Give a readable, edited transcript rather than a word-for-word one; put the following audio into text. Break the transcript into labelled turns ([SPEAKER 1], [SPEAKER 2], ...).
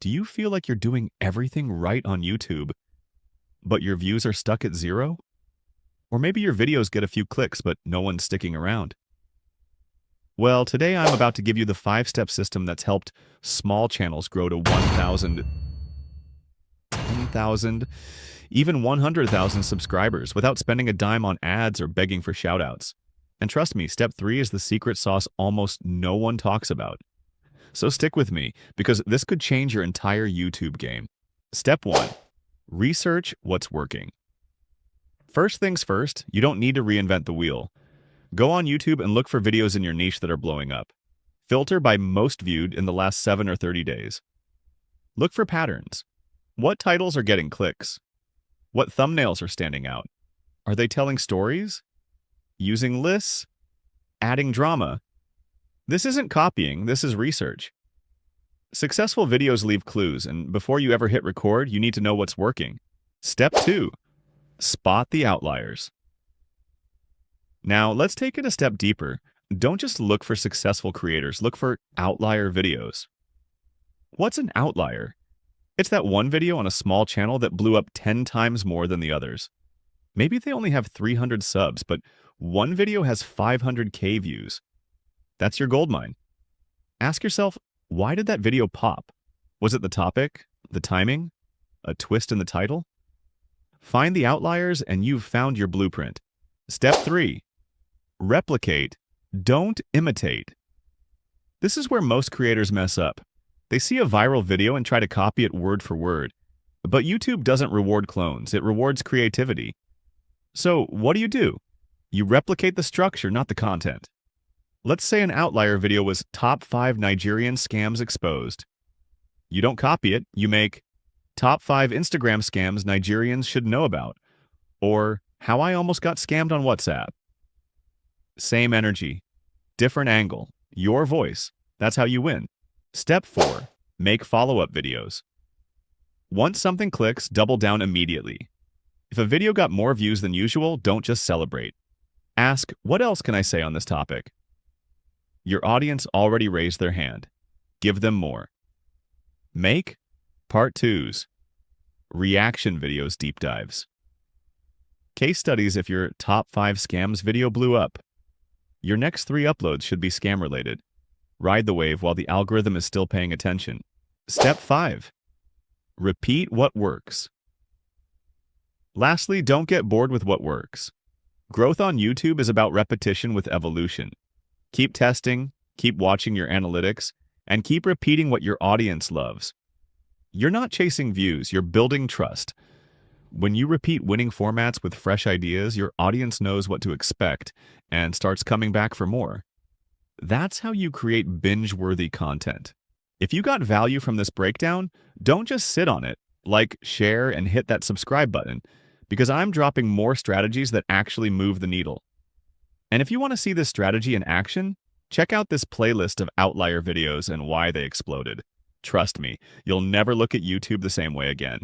[SPEAKER 1] Do you feel like you're doing everything right on YouTube, but your views are stuck at zero? Or maybe your videos get a few clicks, but no one's sticking around. Well, today I'm about to give you the 5-step system that's helped small channels grow to 1,000, 10,000, even 100,000 subscribers without spending a dime on ads or begging for shoutouts. And trust me, step 3 is the secret sauce almost no one talks about. So stick with me, because this could change your entire YouTube game. Step 1. Research what's working. First things first, you don't need to reinvent the wheel. Go on YouTube and look for videos in your niche that are blowing up. Filter by most viewed in the last 7 or 30 days. Look for patterns. What titles are getting clicks? What thumbnails are standing out? Are they telling stories? Using lists? Adding drama? This isn't copying, this is research. Successful videos leave clues, and before you ever hit record, you need to know what's working. Step 2. Spot the outliers. Now, let's take it a step deeper. Don't just look for successful creators, look for outlier videos. What's an outlier? It's that one video on a small channel that blew up 10 times more than the others. Maybe they only have 300 subs, but one video has 500K views. That's your goldmine. Ask yourself, why did that video pop? Was it the topic, the timing, a twist in the title? Find the outliers and you've found your blueprint. Step 3. Replicate. Don't imitate. This is where most creators mess up. They see a viral video and try to copy it word for word. But YouTube doesn't reward clones, it rewards creativity. So what do? You replicate the structure, not the content. Let's say an outlier video was top 5 Nigerian scams exposed. You don't copy it, you make top 5 Instagram scams Nigerians should know about, or how I almost got scammed on WhatsApp. Same energy, different angle, your voice. That's how you win. Step 4. Make follow-up videos. Once something clicks, double down immediately. If a video got more views than usual, don't just celebrate. Ask, what else can I say on this topic? Your audience already raised their hand. Give them more. Make part 2s. Reaction videos deep dives. Case studies if your top 5 scams video blew up. Your next 3 uploads should be scam related. Ride the wave while the algorithm is still paying attention. Step 5. Repeat what works. Lastly, don't get bored with what works. Growth on YouTube is about repetition with evolution. Keep testing, keep watching your analytics, and keep repeating what your audience loves. You're not chasing views, you're building trust. When you repeat winning formats with fresh ideas, your audience knows what to expect and starts coming back for more. That's how you create binge-worthy content. If you got value from this breakdown, don't just sit on it. Like, share, and hit that subscribe button, because I'm dropping more strategies that actually move the needle. And if you want to see this strategy in action, check out this playlist of outlier videos and why they exploded. Trust me, you'll never look at YouTube the same way again.